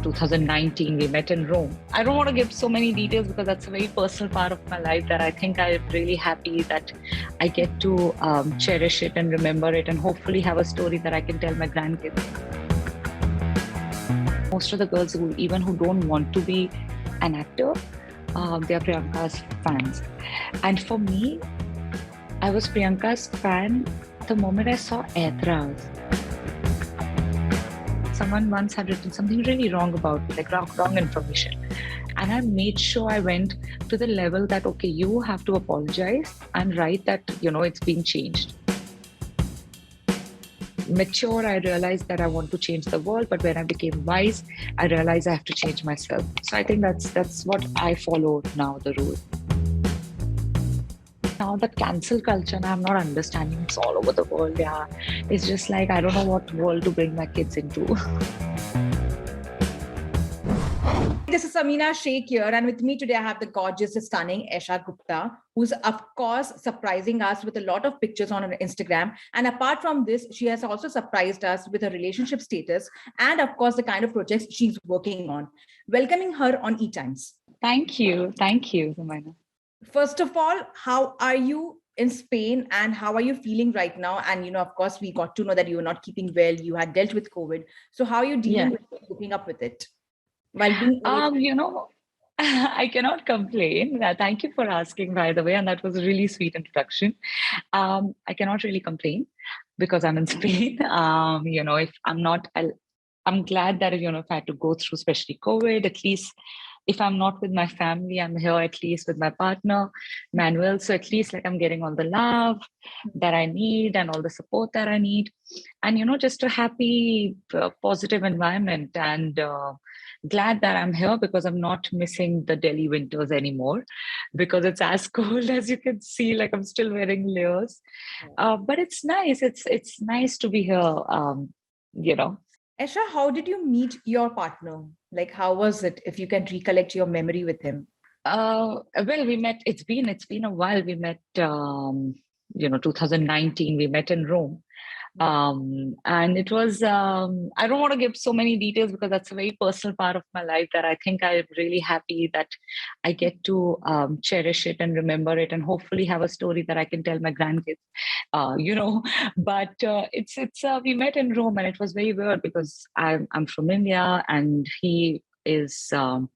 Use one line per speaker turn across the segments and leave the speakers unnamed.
2019, we met in Rome. I don't want to give so many details because that's a very personal part of my life that I think I'm really happy that I get to cherish it and remember it and hopefully have a story that I can tell my grandkids. Most of the girls who don't want to be an actor, they are Priyanka's fans. And for me, I was Priyanka's fan the moment I saw Aitraaz. Someone once had written something really wrong about me, like wrong information. And I made sure I went to the level that, okay, you have to apologize and write that, it's been changed. Mature, I realized that I want to change the world, but when I became wise, I realized I have to change myself. So I think that's what I follow now, the rule. Now the cancel culture, I'm not understanding, it's all over the world. Yeah, it's just like, I don't know what world to bring my kids into.
This is Samina Sheikh here, and with me today I have the gorgeous, stunning Esha Gupta, who's of course surprising us with a lot of pictures on her Instagram. And apart from this, she has also surprised us with her relationship status and of course the kind of projects she's working on. Welcoming her on ETimes.
Thank you, Samina.
First of all, how are you in Spain and how are you feeling right now? And, of course, we got to know that you were not keeping well. You had dealt with COVID. So how are you dealing with coping up with it? While being
I cannot complain. Thank you for asking, by the way. And that was a really sweet introduction. I cannot really complain because I'm in Spain. If I'm not, I'm glad that, if I had to go through, especially COVID, at least if I'm not with my family, I'm here at least with my partner, Manuel. So at least like I'm getting all the love that I need and all the support that I need. And, just a happy, positive environment. And glad that I'm here because I'm not missing the Delhi winters anymore because it's as cold as you can see, like I'm still wearing layers. But it's nice. It's nice to be here,
Esha, how did you meet your partner? Like, how was it? If you can recollect your memory with him.
Well, we met. It's been a while. We met, 2019. We met in Rome, and it was. I don't want to give so many details because that's a very personal part of my life that I think I'm really happy that I get to cherish it and remember it, and hopefully have a story that I can tell my grandkids. But it's we met in Rome, and it was very weird because I'm from India and he is from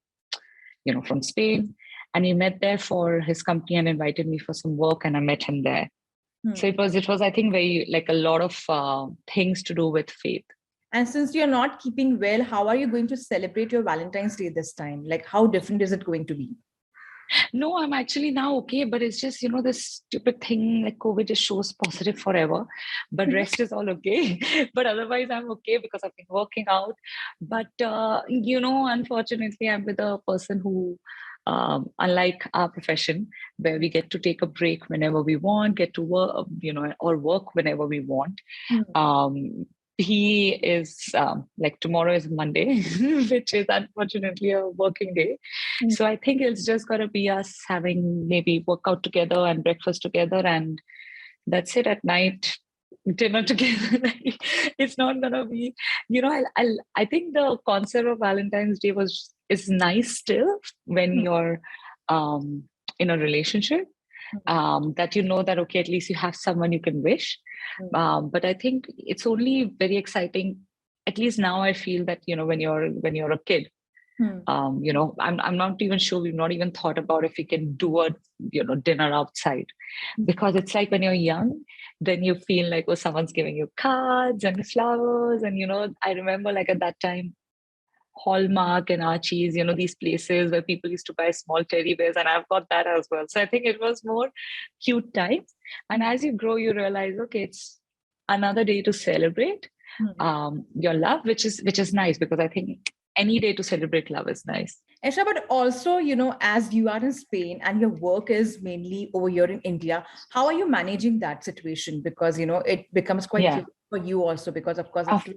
Spain, and we met there for his company and invited me for some work, and I met him there. So it was I think very like a lot of things to do with faith.
And since you're not keeping well, how are you going to celebrate your Valentine's Day this time? Like, how different is it going to be?
No, I'm actually now okay, but it's just, this stupid thing like COVID just shows positive forever, but rest is all okay. But otherwise I'm okay because I've been working out. But, unfortunately, I'm with a person who, unlike our profession, where we get to take a break whenever we want, get to work, or work whenever we want. He is like tomorrow is Monday, which is unfortunately a working day. So I think it's just going to be us having maybe workout together and breakfast together. And that's it at night, dinner together. It's not going to be, I think the concept of Valentine's Day is nice still when you're in a relationship. That that, okay, at least you have someone you can wish. But I think it's only very exciting. At least now I feel that, when you're a kid, I'm not even sure. We've not even thought about if we can do a, dinner outside, because it's like when you're young, then you feel like, oh, someone's giving you cards and flowers. And, I remember like at that time, Hallmark and Archie's, these places where people used to buy small teddy bears, and I've got that as well. So I think it was more cute times. And as you grow, you realize, okay, it's another day to celebrate your love, which is nice, because I think any day to celebrate love is nice.
Esha, but also, as you are in Spain and your work is mainly over here in India, how are you managing that situation? Because, it becomes quite tricky for you also, because of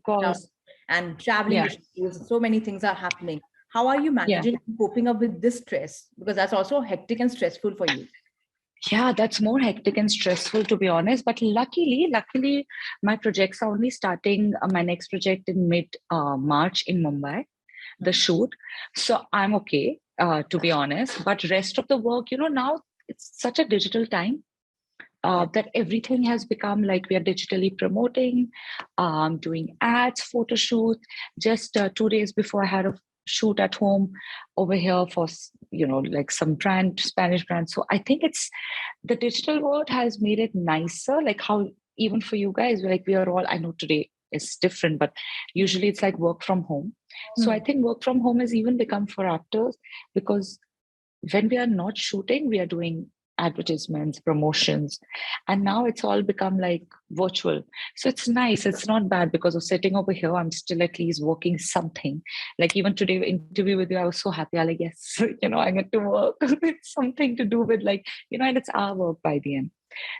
course. And traveling issues, so many things are happening. How are you managing and coping up with this stress? Because that's also hectic and stressful for you.
Yeah, that's more hectic and stressful, to be honest. But luckily, my projects are only starting my next project in mid March in Mumbai. the shoot. So I'm okay, to be honest. But rest of the work, now it's such a digital time. That everything has become like we are digitally promoting, doing ads, photo shoot. Just 2 days before, I had a shoot at home over here for like some Spanish brand. So I think it's the digital world has made it nicer. Like how even for you guys, like we are all. I know today is different, but usually it's like work from home. So I think work from home has even become for actors because when we are not shooting, we are doing advertisements, promotions, and now it's all become like virtual. So it's nice. It's not bad because of sitting over here. I'm still at least working something. Like even today, interview with you, I was so happy. I like, yes, I get to work. It's something to do with like, and it's our work by the end.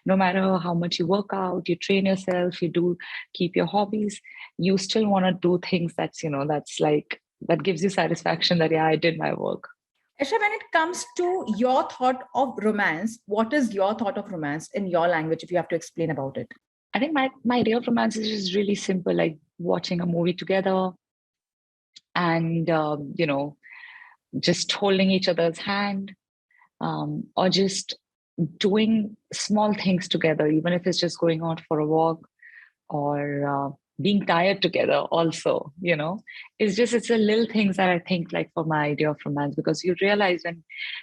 No matter how much you work out, you train yourself, you do keep your hobbies, you still want to do things that's like, that gives you satisfaction that, yeah, I did my work.
Esha, when it comes to your thought of romance, what is your thought of romance in your language if you have to explain about it?
I think my idea of romance is just really simple, like watching a movie together and, just holding each other's hand, or just doing small things together, even if it's just going out for a walk or being tired together also, it's the little things that I think like for my idea of romance, because you realize when,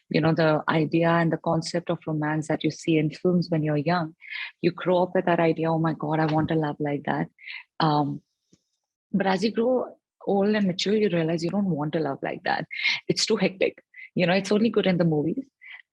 the idea and the concept of romance that you see in films when you're young, you grow up with that idea, oh my God, I want a love like that. But as you grow old and mature, you realize you don't want a love like that. It's too hectic. It's only good in the movies.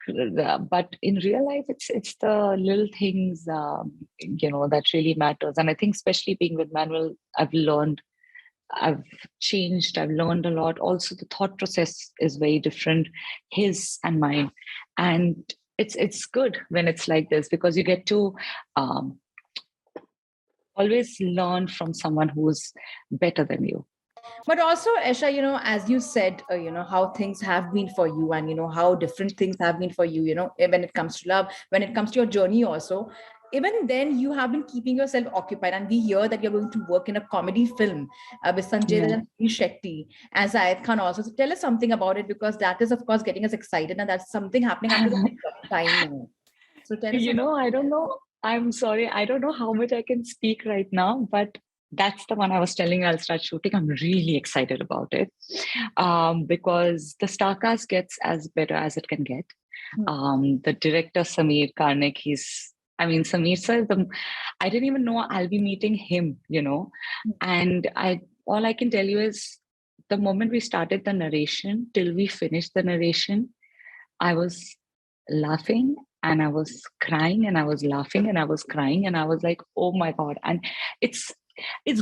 But in real life, it's the little things that really matters. And I think especially being with Manuel, I've changed, I've learned a lot. Also, the thought process is very different, his and mine, and it's good when it's like this because you get to always learn from someone who's better than you.
But also, Esha, as you said, how things have been for you and, how different things have been for you, when it comes to love, when it comes to your journey also. Even then, you have been keeping yourself occupied. And we hear that you're going to work in a comedy film with Sanjay Dutt and Shetty as Ayat Khan also. So tell us something about it because that is, of course, getting us excited. And that's something happening after a time now. So tell us.
I don't know. I'm sorry. I don't know how much I can speak right now, but that's the one I was telling you I'll start shooting. I'm really excited about it because the star cast gets as better as it can get. The director, Sameer Karnik, Sameer sir, I didn't even know I'll be meeting him, and all I can tell you is the moment we started the narration till we finished the narration, I was laughing and I was crying and I was laughing and I was crying and I was like, oh my God. And it's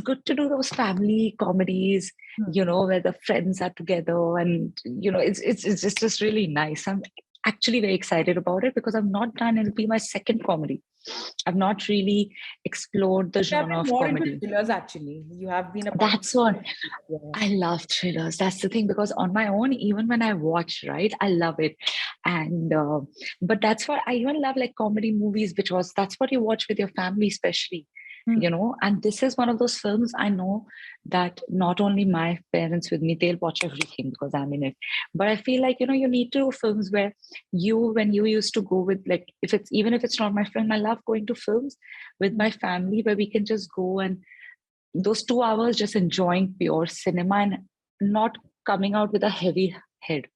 good to do those family comedies, where the friends are together and, it's just really nice. I'm actually very excited about it because I've not done, it'll be my second comedy. I've not really explored the genre of comedy.
Into thrillers, actually. You have been
That's what I love thrillers. That's the thing because on my own, even when I watch, right, I love it. And but that's why I even love like comedy movies because that's what you watch with your family, especially. And this is one of those films I know that not only my parents with me, they'll watch everything because I'm in it. But I feel like, you need to do films where when you used to go with like, even if it's not my friend, I love going to films with my family where we can just go and those 2 hours just enjoying pure cinema and not coming out with a heavy head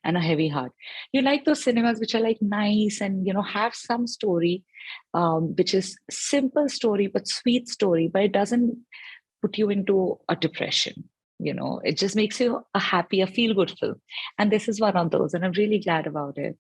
and a heavy heart. You like those cinemas which are like nice and have some story, which is simple story but sweet story, but it doesn't put you into a depression. It just makes you a happy, a feel good film, and this is one of those, and I'm really glad about it.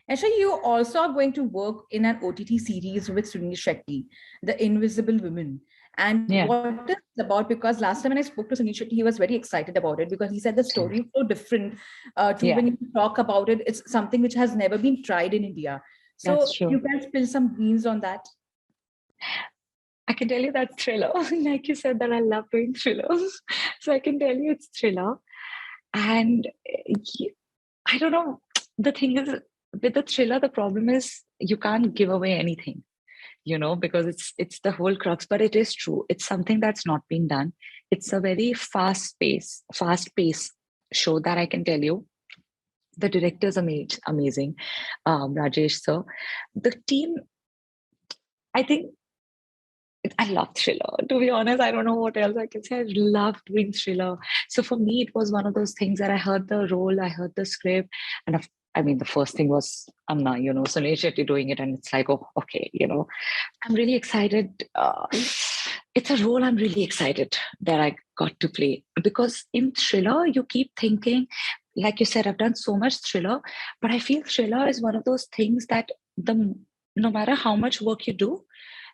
Actually, you also are going to work in an OTT series with Sunil Shetty, The Invisible Women. And what is it about? Because last time when I spoke to Sunil Shetty, he was very excited about it because he said the story is so different when you talk about it. It's something which has never been tried in India. So you can spill some beans on that.
I can tell you that thriller. Like you said that I love doing thrillers. So I can tell you it's thriller. And I don't know. The thing is, with the thriller, the problem is you can't give away anything. because it's the whole crux, but it is true. It's something that's not being done. It's a very fast pace show, that I can tell you. The director is amazing, Rajesh sir. The team, I think, I love thriller. To be honest, I don't know what else I can say. I love doing thriller. So for me, it was one of those things that I heard the role, I heard the script, and the first thing was Amna, Sunil Shetty doing it, and it's like, oh, okay, I'm really excited. It's a role I'm really excited that I got to play, because in thriller, you keep thinking, like you said, I've done so much thriller, but I feel thriller is one of those things that no matter how much work you do,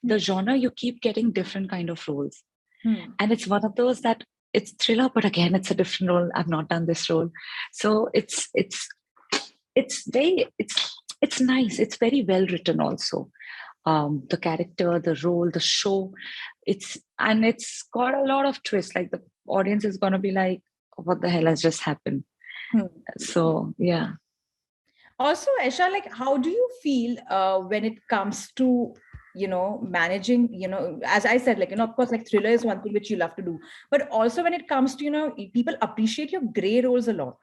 the genre, you keep getting different kind of roles. And it's one of those that it's thriller, but again, it's a different role. I've not done this role. So it's nice. It's very well written also. The character, the role, the show, it's got a lot of twists. Like the audience is going to be like, what the hell has just happened? So, yeah.
Also, Esha, like, how do you feel when it comes to managing, as I said, like, of course, like thriller is one thing which you love to do, but also when it comes to, people appreciate your gray roles a lot.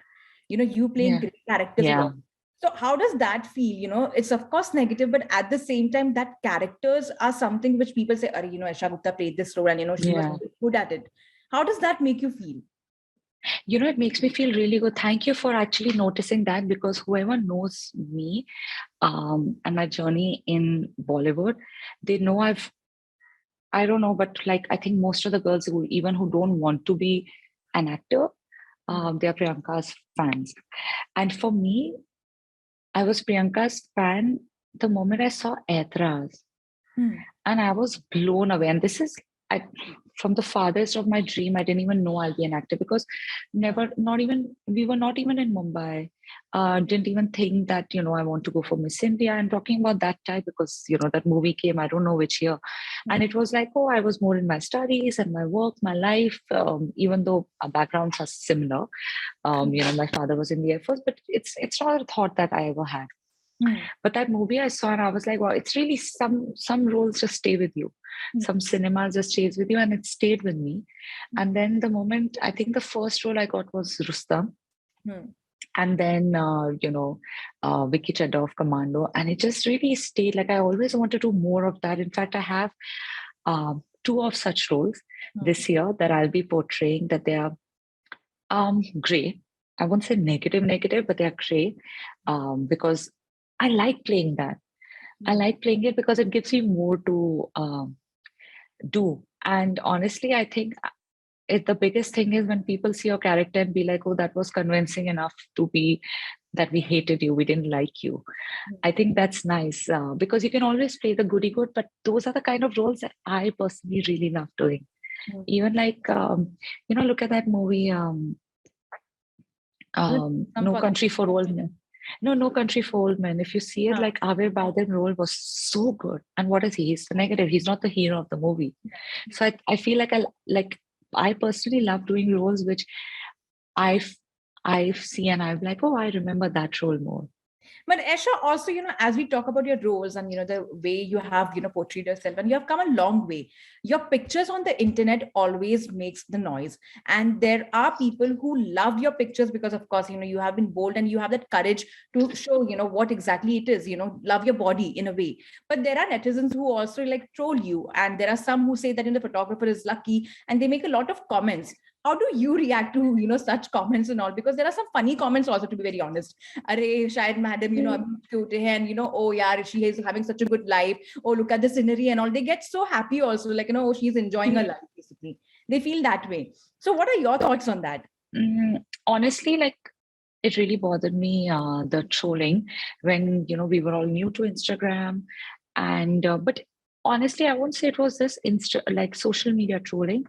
You playing gray characters a lot. So how does that feel? It's of course negative, but at the same time, that characters are something which people say, Esha Gupta played this role and, she was good at it. How does that make you feel?
It makes me feel really good. Thank you for actually noticing that, because whoever knows me and my journey in Bollywood, they know I don't know, but like, I think most of the girls who don't want to be an actor, they are Priyanka's fans. And for me, I was Priyanka's fan the moment I saw Aitraaz. And I was blown away. And this is from the farthest of my dream. I didn't even know I'll be an actor, because we were not even in Mumbai. Didn't even think that, I want to go for Miss India. I'm talking about that time because, that movie came, I don't know which year. And it was like, I was more in my studies and my work, my life, even though our backgrounds are similar. My father was in the Air Force, but it's not a thought that I ever had. But that movie I saw, and I was like, wow, it's really some roles just stay with you. Some cinema just stays with you, and it stayed with me. And then the moment, I think the first role I got was Rustam. And then, Vicky Chadha of Commando. And it just really stayed. Like, I always want to do more of that. In fact, I have 2 of such roles this year that I'll be portraying, that they are gray. I won't say negative, but they are gray, because I like playing that. I like playing it because it gives me more to do. And honestly, I think the biggest thing is when people see your character and be like, oh, that was convincing enough to be that we hated you, we didn't like you. I think that's nice, because you can always play the goody good, but those are the kind of roles that I personally really love doing. Even like, look at that movie, No Country for Old Men. No Country for Old Men. If you see it, like Aver Baiden's role was so good. And what is he? He's the negative. He's not the hero of the movie. So I feel like I personally love doing roles which I see and I'm like, oh, I remember that role more.
But Esha, also, as we talk about your roles and, the way you have, portrayed yourself, and you have come a long way. Your pictures on the internet always makes the noise. And there are people who love your pictures because, of course, you have been bold and you have that courage to show, what exactly it is, love your body in a way. But there are netizens who also like troll you. And there are some who say that the photographer is lucky, and they make a lot of comments. How do you react to, such comments and all? Because there are some funny comments also, to be very honest. Arey, shayad madam, I'm cute, and oh yeah, she is having such a good life. Oh, look at the scenery and all. They get so happy also, like, oh, she's enjoying her life, basically. They feel that way. So what are your thoughts on that?
Honestly, like, it really bothered me, the trolling, when, we were all new to Instagram. And, but honestly, I won't say it was this like social media trolling.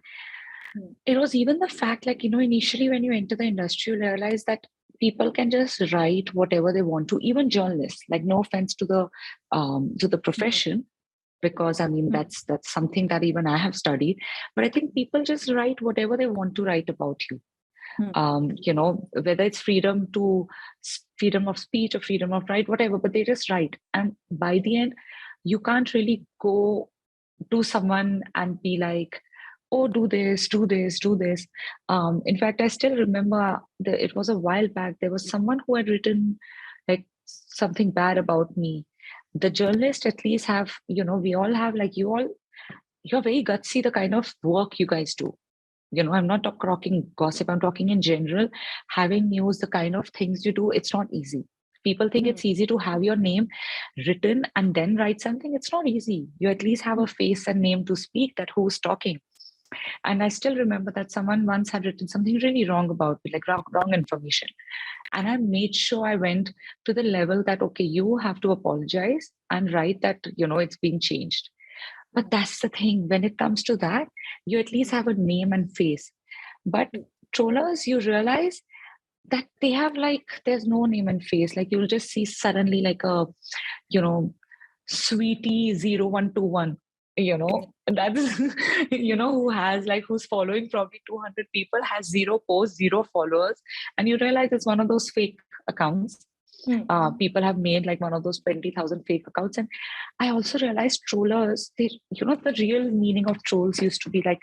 It was even the fact, like, initially when you enter the industry, you realize that people can just write whatever they want to, even journalists. Like, no offense to the profession, because I mean that's something that even I have studied. But I think people just write whatever they want to write about you. Whether it's freedom of speech or freedom of write, whatever, but they just write. And by the end, you can't really go to someone and be like, oh, do this, do this, do this. In fact, I still remember it was a while back. There was someone who had written like something bad about me. The journalists at least have, we all have like you're very gutsy, the kind of work you guys do. I'm not talking gossip, I'm talking in general. Having news, the kind of things you do, it's not easy. People think it's easy to have your name written and then write something. It's not easy. You at least have a face and name to speak that who's talking. And I still remember that someone once had written something really wrong about me, like wrong information. And I made sure I went to the level that, okay, you have to apologize and write that, it's been changed. But that's the thing. When it comes to that, you at least have a name and face. But trollers, you realize that they have like, there's no name and face. Like you'll just see suddenly like a, sweetie 0121, that's, who has like, who's following probably 200 people, has 0 posts, 0 followers. And you realize it's one of those fake accounts. People have made like one of those 20,000 fake accounts. And I also realized trollers, the real meaning of trolls used to be like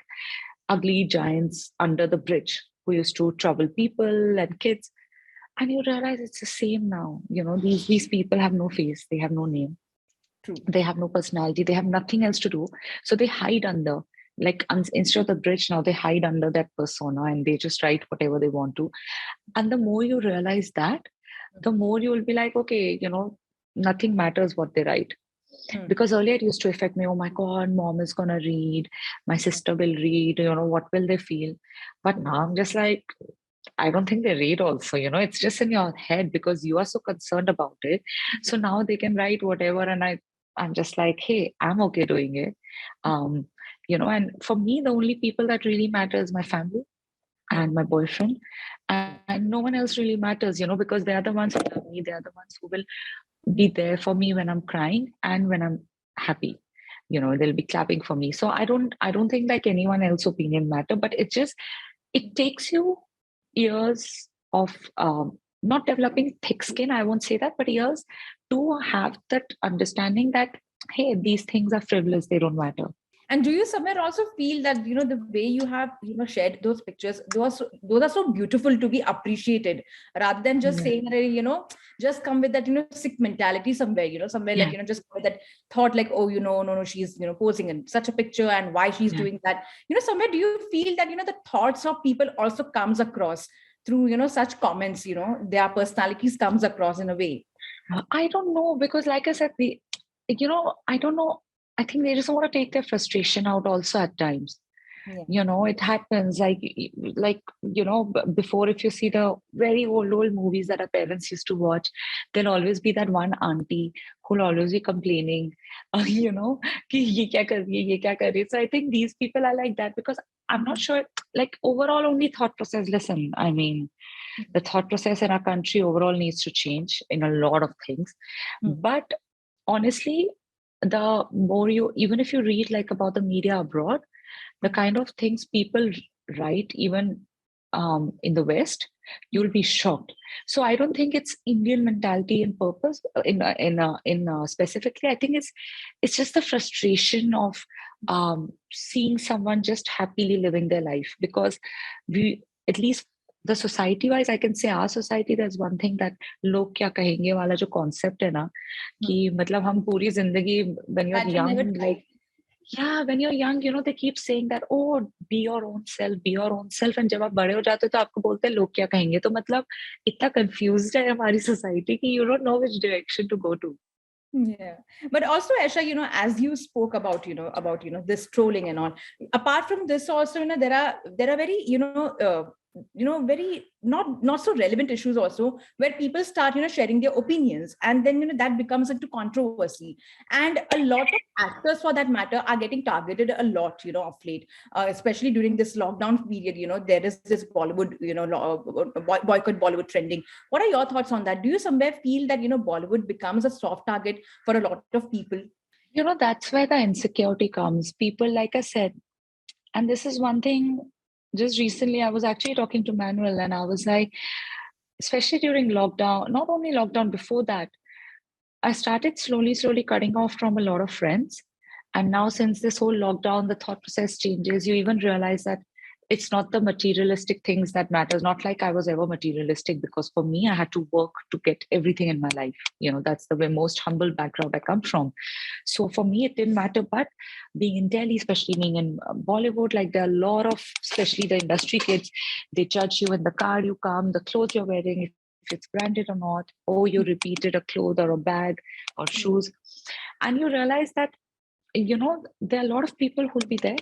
ugly giants under the bridge who used to trouble people and kids. And you realize it's the same now. These people have no face, they have no name.
True.
They have no personality, they have nothing else to do. So they hide under, like instead of the bridge, now they hide under that persona and they just write whatever they want to. And the more you realize that, the more you will be like, okay, nothing matters what they write. Because earlier it used to affect me. Oh my God, mom is going to read. My sister will read. What will they feel? But now I'm just like, I don't think they read also. It's just in your head because you are so concerned about it. So now they can write whatever. And I'm just like, hey, I'm okay doing it. And for me, the only people that really matter is my family and my boyfriend. And no one else really matters, because they are the ones who love me. They are the ones who will be there for me when I'm crying and when I'm happy. They'll be clapping for me. So I don't think like anyone else's opinion matter, but it takes you years of not developing thick skin, I won't say that, but years to have that understanding that, hey, these things are frivolous, they don't matter.
And do you somewhere also feel that, the way you have, shared those pictures, those are so beautiful to be appreciated, rather than just saying that, just come with that, sick mentality somewhere, somewhere like, just with that thought like, oh, no, she's, posing in such a picture and why she's doing that. Somewhere do you feel that, the thoughts of people also comes across through, such comments, their personalities comes across in a way?
I don't know, because like I said, I don't know. I think they just want to take their frustration out also at times. It happens before, if you see the very old movies that our parents used to watch, there'll always be that one auntie who'll always be complaining, ki ye kya kar rahi hai, ye kya kar rahi hai. So I think these people are like that because I'm not sure, like overall only thought process. Listen, I mean, the thought process in our country overall needs to change in a lot of things. But honestly, the more even if you read like about the media abroad, the kind of things people write, even in the West, you'll be shocked. So I don't think it's Indian mentality in purpose in specifically. I think it's just the frustration of seeing someone just happily living their life, because we, at least the society wise, I can say our society, there's one thing that log kya kahenge wala jo concept hai na, ki matlab hum puri zindagi, when you're young, like when you're young, they keep saying that, oh, be your own self. And जब आप बड़े हो जाते हो तो आपको बोलते हैं लोग क्या कहेंगे. तो मतलब इतना confused है हमारी society कि you don't know which direction to go to.
Yeah, but also, Esha, as you spoke about, this trolling and all. Apart from this, also, there are very, very not so relevant issues also, where people start, sharing their opinions, and then that becomes into controversy. And a lot of actors, for that matter, are getting targeted a lot, of late, especially during this lockdown period. There is this Bollywood, boycott Bollywood trending. What are your thoughts on that? Do you somewhere feel that Bollywood becomes a soft target for a lot of people?
That's where the insecurity comes. People, like I said, and this is one thing. Just recently, I was actually talking to Manuel, and I was like, especially during lockdown, not only lockdown, before that, I started slowly cutting off from a lot of friends. And now, since this whole lockdown, the thought process changes. You even realize that it's not the materialistic things that matters. Not like I was ever materialistic, because for me, I had to work to get everything in my life. That's the most humble background I come from. So for me, it didn't matter. But being in Delhi, especially being in Bollywood, like there are a lot of, especially the industry kids, they judge you in the car you come, the clothes you're wearing, if it's branded or not. Oh, you repeated a cloth or a bag or shoes. And you realize that, there are a lot of people who'll be there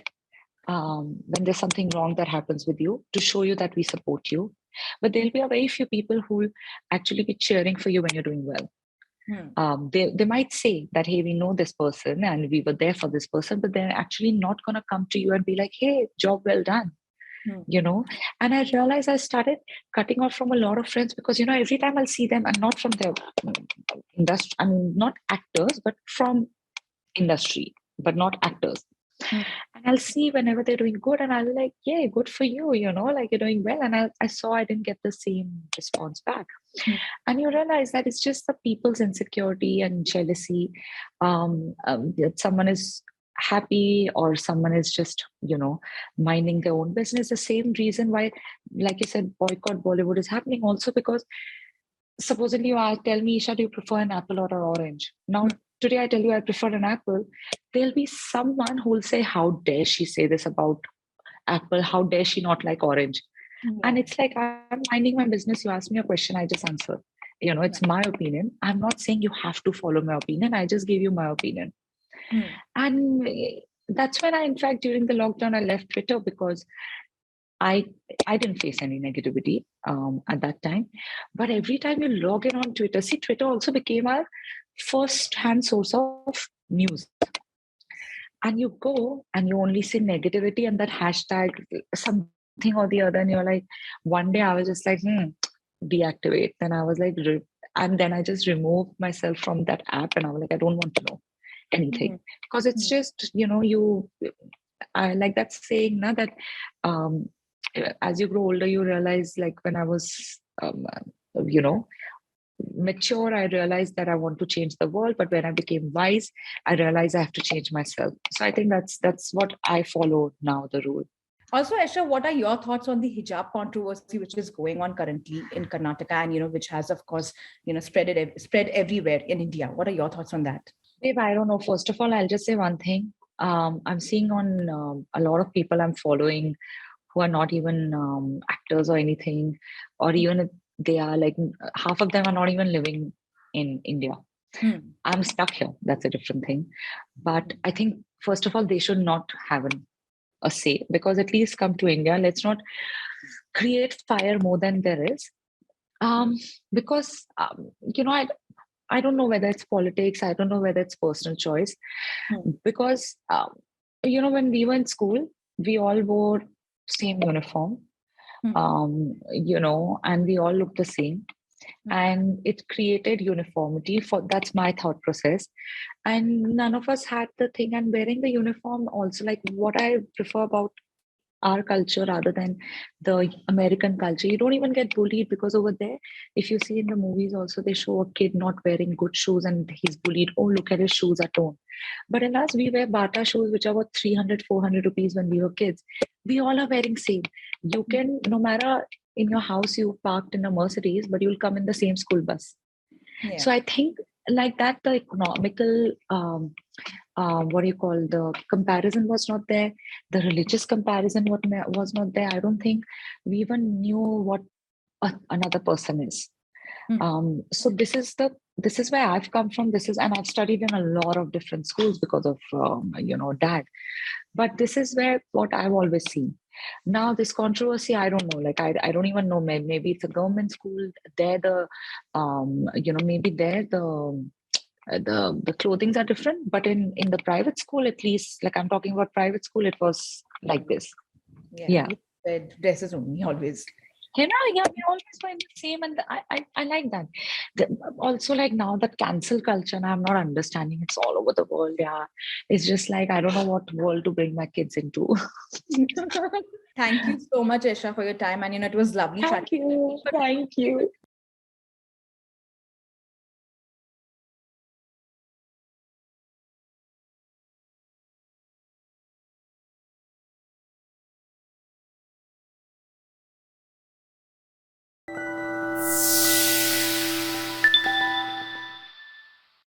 when there's something wrong that happens with you, to show you that we support you. But there'll be a very few people who will actually be cheering for you when you're doing well. They might say that, hey, we know this person and we were there for this person, but they're actually not going to come to you and be like, hey, job well done. And I realized I started cutting off from a lot of friends, because every time I'll see them, and not from the industry, I mean, not actors, but from industry, but not actors. And I'll see whenever they're doing good, and I'll be like, yeah, good for you, like you're doing well. And I saw I didn't get the same response back. And you realize that it's just the people's insecurity and jealousy. That someone is happy, or someone is just, minding their own business. The same reason why, like you said, boycott Bollywood is happening also, because supposedly you tell me, Isha, do you prefer an apple or an orange? Now, today I tell you I prefer an apple. There'll be someone who will say, how dare she say this about apple? How dare she not like orange? And it's like, I'm minding my business. You ask me a question, I just answer. It's my opinion. I'm not saying you have to follow my opinion. I just give you my opinion. And that's when in fact, during the lockdown, I left Twitter, because I didn't face any negativity at that time. But every time you log in on Twitter, see, Twitter also became our first-hand source of news. And you go and you only see negativity and that hashtag, something or the other. And you're like, one day I was just like, deactivate. Then I was like, and then I just removed myself from that app, and I was like, I don't want to know anything, because it's just, I like that saying now, that as you grow older, you realize, like when I was, mature, I realized that I want to change the world. But when I became wise, I realized I have to change myself. So I think that's what I follow now, the rule.
Also, Esha, what are your thoughts on the hijab controversy, which is going on currently in Karnataka, and which has, of course, spread everywhere in India? What are your thoughts on that?
Babe, I don't know. First of all, I'll just say one thing. I'm seeing on a lot of people I'm following who are not even actors or anything, or even if they are, like, half of them are not even living in India. I'm stuck here. That's a different thing. But I think, first of all, they should not have a say, because at least come to India. Let's not create fire more than there is. Because, I don't know whether it's politics. I don't know whether it's personal choice. Because, when we were in school, we all wore same uniform, and we all looked the same. And it created uniformity. That's my thought process. And none of us had the thing. And wearing the uniform also, like, what I prefer about our culture rather than the American culture, you don't even get bullied, because over there, if you see in the movies also, they show a kid not wearing good shoes and he's bullied. Oh, look at his shoes are torn. But in us, we wear Bata shoes, which are worth 300, 400 rupees when we were kids. We all are wearing same. You can, no matter in your house, you parked in a Mercedes, but you'll come in the same school bus. Yeah. So I think, like that, the economical, the comparison was not there. The religious comparison was not there. I don't think we even knew what another person is. So this is where I've come from. And I've studied in a lot of different schools because of dad. But this is what I've always seen. Now this controversy, I don't know. Like I don't even know. Maybe it's a government school. There maybe there the clothings are different. But in the private school, at least, like I'm talking about private school, it was like this.
Yeah. Dresses only always.
We always find the same, and I like that. Also, like now that cancel culture, and I'm not understanding. It's all over the world. Yeah, it's just like I don't know what world to bring my kids into.
Thank you so much, Esha, for your time, and it was lovely.
Thank you.